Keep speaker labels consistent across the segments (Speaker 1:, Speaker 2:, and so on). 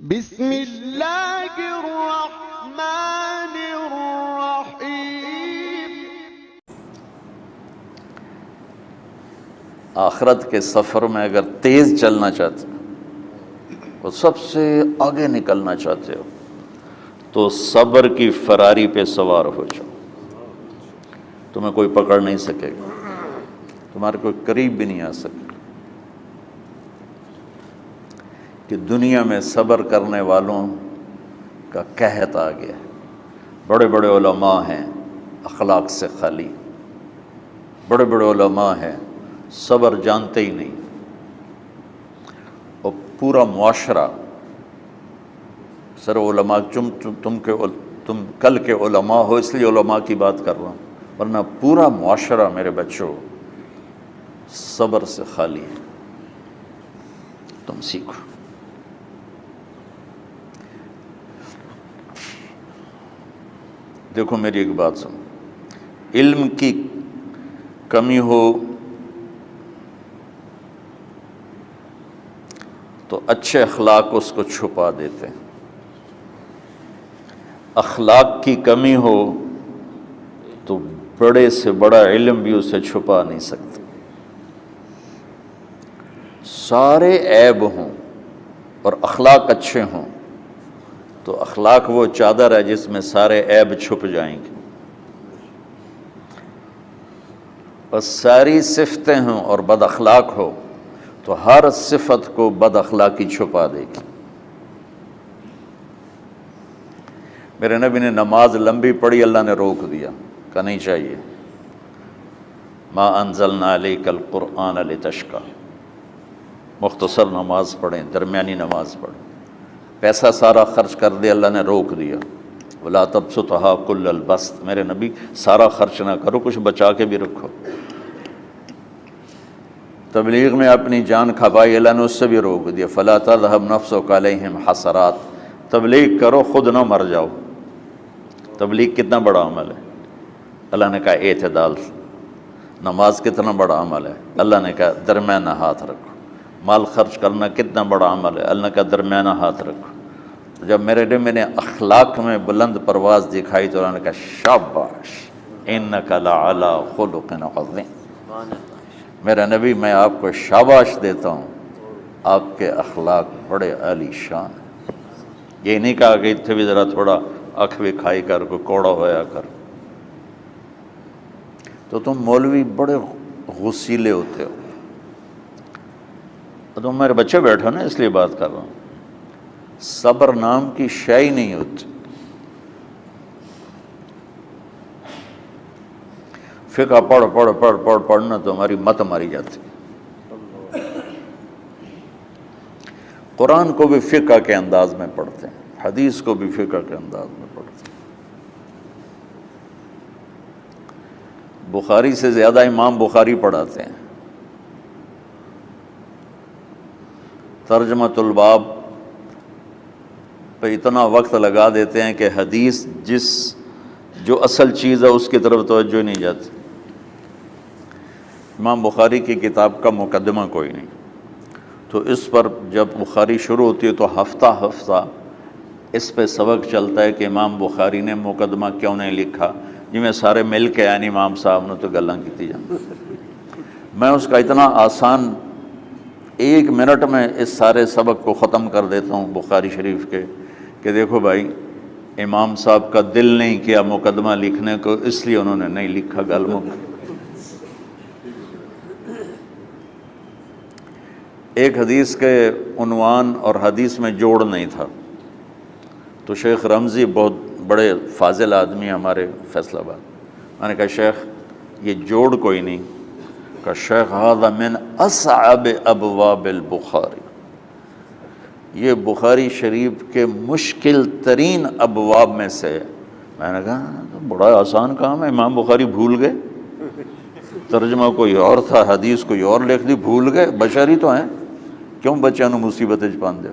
Speaker 1: بسم اللہ الرحمن الرحیم۔
Speaker 2: آخرت کے سفر میں اگر تیز چلنا چاہتے ہو اور سب سے آگے نکلنا چاہتے ہو تو صبر کی فراری پہ سوار ہو جاؤ۔ تمہیں کوئی پکڑ نہیں سکے گا، تمہارے کوئی قریب بھی نہیں آ سکے کہ دنیا میں صبر کرنے والوں کا قحط آ گیا ہے۔ بڑے بڑے علماء ہیں اخلاق سے خالی، بڑے بڑے علماء ہیں صبر جانتے ہی نہیں، اور پورا معاشرہ سر علماء تم کل کے علماء ہو اس لیے علماء کی بات کر رہا ہوں، ورنہ پورا معاشرہ میرے بچوں صبر سے خالی ہے۔ تم سیکھو۔ دیکھو میری ایک بات سنو، علم کی کمی ہو تو اچھے اخلاق اس کو چھپا دیتے ہیں، اخلاق کی کمی ہو تو بڑے سے بڑا علم بھی اسے چھپا نہیں سکتا۔ سارے عیب ہوں اور اخلاق اچھے ہوں تو اخلاق وہ چادر ہے جس میں سارے عیب چھپ جائیں گے، اور ساری صفتیں ہوں اور بد اخلاق ہو تو ہر صفت کو بد اخلاقی چھپا دے گی۔ میرے نبی نے نماز لمبی پڑھی، اللہ نے روک دیا، کہا نہیں چاہیے، ما انزلنا علیک القرآن لتشقی، مختصر نماز پڑھیں، درمیانی نماز پڑھیں۔ پیسہ سارا خرچ کر دے، اللہ نے روک دیا، ولا تبسطھا کل البسط، میرے نبی سارا خرچ نہ کرو، کچھ بچا کے بھی رکھو۔ تبلیغ میں اپنی جان کھپائی، اللہ نے اس سے بھی روک دیا، فلا تذهب نفسک علیہم حسرات، تبلیغ کرو خود نہ مر جاؤ۔ تبلیغ کتنا بڑا عمل ہے، اللہ نے کہا اعتدال سے۔ نماز کتنا بڑا عمل ہے، اللہ نے کہا درمیانہ ہاتھ رکھو۔ مال خرچ کرنا کتنا بڑا عمل ہے، اللہ نے کہا درمیانہ ہاتھ رکھو۔ جب میرے نے میں نے اخلاق میں بلند پرواز دکھائی تو اللہ نے کہا شاباش انک لعلی خلق عظیم، میرا نبی میں آپ کو شاباش دیتا ہوں، آپ کے اخلاق بڑے عالی شان ہیں۔ یہ نہیں کہا کہ اتنے بھی ذرا تھوڑا اکھ بھی کھائی کر کوئی کوڑا ہویا کر۔ تو تم مولوی بڑے غسیلے ہوتے ہو، تم میرے بچے بیٹھو نا اس لیے بات کر رہا ہوں۔ صبر نام کی شے ہی نہیں ہوتی۔ فقہ پڑھنا تو ہماری مت ماری جاتی۔ قرآن کو بھی فقہ کے انداز میں پڑھتے ہیں، حدیث کو بھی فقہ کے انداز میں پڑھتے ہیں۔ بخاری سے زیادہ امام بخاری پڑھاتے ہیں، ترجمۃ الباب پہ اتنا وقت لگا دیتے ہیں کہ حدیث جو اصل چیز ہے اس کی طرف توجہ نہیں جاتی۔ امام بخاری کی کتاب کا مقدمہ کوئی نہیں، تو اس پر جب بخاری شروع ہوتی ہے تو ہفتہ ہفتہ اس پہ سبق چلتا ہے کہ امام بخاری نے مقدمہ کیوں نہیں لکھا، جی میں سارے مل کے یعنی امام صاحب نے تو گلاں کی جان۔ میں اس کا اتنا آسان 1 منٹ میں اس سارے سبق کو ختم کر دیتا ہوں بخاری شریف کے، کہ دیکھو بھائی امام صاحب کا دل نہیں کیا مقدمہ لکھنے کو، اس لیے انہوں نے نہیں لکھا، گل مک۔ ایک حدیث کے عنوان اور حدیث میں جوڑ نہیں تھا، تو شیخ رمزی بہت بڑے فاضل آدمی ہمارے فیصل آباد، میں نے کہا شیخ یہ جوڑ کوئی نہیں، کہ شیخ ھذا من اصعب ابواب البخاری، یہ بخاری شریف کے مشکل ترین ابواب میں سے۔ میں نے کہا بڑا آسان کام ہے، امام بخاری بھول گئے، ترجمہ کوئی اور تھا، حدیث کوئی اور لکھ دی، بھول گئے، بشر ہی تو ہیں، کیوں بچوں نو مصیبت وچ پان دے۔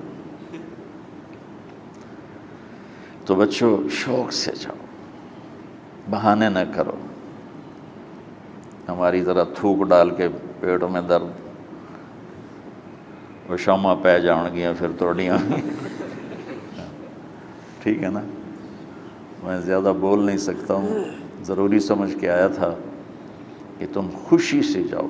Speaker 2: تو بچوں شوق سے جاؤ، بہانے نہ کرو، ہماری ذرا تھوک ڈال کے پیٹ میں درد، وہ شامہ پہ جان گیا پھر توڑیاں۔ ٹھیک ہے نا، میں زیادہ بول نہیں سکتا ہوں، ضروری سمجھ کے آیا تھا کہ تم خوشی سے جاؤ،